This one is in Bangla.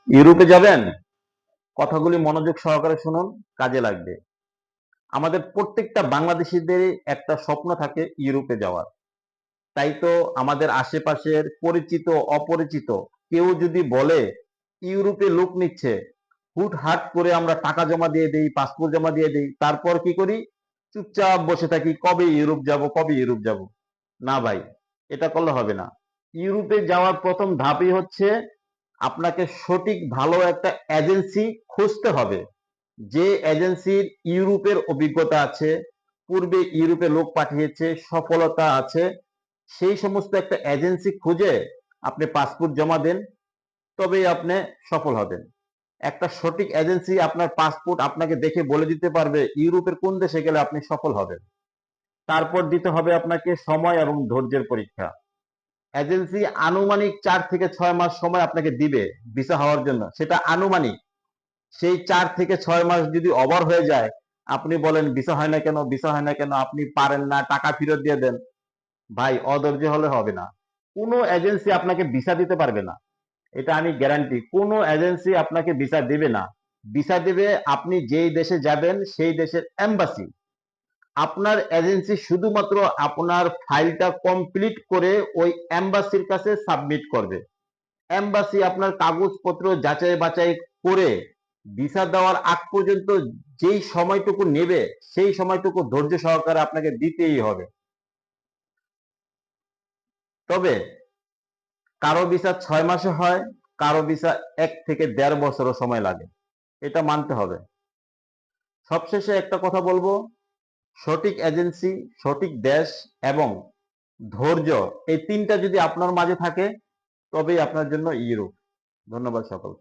ইউরোপে যাবেন? কথাগুলি মনোযোগ সহকারে শুনুন, কাজে লাগবে। আমাদের প্রত্যেকটা বাংলাদেশীদেরই একটা স্বপ্ন থাকে ইউরোপে যাওয়ার। তাই তো আমাদের আশেপাশের পরিচিত অপরিচিত কেউ যদি বলে ইউরোপে লোক নিচ্ছে, হুটহাট করে আমরা টাকা জমা দিয়ে দেই, পাসপোর্ট জমা দিয়ে দেই, তারপর কি করি? চুপচাপ বসে থাকি, কবে ইউরোপ যাব, কবে ইউরোপ যাব। না ভাই, এটা করলে হবে না। ইউরোপে যাওয়ার প্রথম ধাপই হচ্ছে আপনাকে সঠিক ভালো একটা এজেন্সি খুঁজতে হবে, যে এজেন্সির ইউরোপের অভিজ্ঞতা আছে, পূর্বে ইউরোপে লোক পাঠিয়েছে, সফলতা আছে। সেই সমস্ত একটা এজেন্সি খুঁজে আপনি পাসপোর্ট জমা দেন, তবেই আপনি সফল হবেন। একটা সঠিক এজেন্সি আপনার পাসপোর্ট আপনাকে দেখে বলে দিতে পারবে ইউরোপের কোন দেশে গেলে আপনি সফল হবেন। তারপর দিতে হবে আপনাকে সময় এবং ধৈর্যের পরীক্ষা। এজেন্সি আনুমানিক 4 থেকে 6 মাস সময় আপনাকে দিবে ভিসা হওয়ার জন্য, সেটা আনুমানিক। সেই 4 থেকে 6 মাস যদি ওভার হয়ে যায়, আপনি বলেন ভিসা হয় না কেন, ভিসা হয় না কেন, আপনি পারেন না, টাকা ফেরত দিয়ে দেন। ভাই, অধৈর্য হলে হবে না। কোনো এজেন্সি আপনাকে ভিসা দিতে পারবে না, এটা আমি গ্যারান্টি। কোনো এজেন্সি আপনাকে ভিসা দেবে না। ভিসা দেবে আপনি যেই দেশে যাবেন সেই দেশের এম্বাসি। আপনার এজেন্সি শুধুমাত্র আপনার ফাইলটা কমপ্লিট করে ওই এম্বাসির কাছে সাবমিট করবে। এম্বাসি আপনার কাগজপত্র যাচাই বাছাই করে ভিসা দেওয়ার আগ পর্যন্ত যেই সময়টুকু নেবে, সেই সময়টুকু ধৈর্য সহকারে আপনাকে দিতেই হবে। তবে কারো ভিসা 6 মাসে হয়, কারো ভিসা 1 থেকে দেড় বছরও সময় লাগে, এটা মানতে হবে। সবশেষে একটা কথা বলবো, সঠিক এজেন্সি, সঠিক দেশ এবং ধৈর্য, এই তিনটা যদি আপনার মাঝে থাকে, তবেই আপনার জন্য ইউরোপ। ধন্যবাদ সকলকে।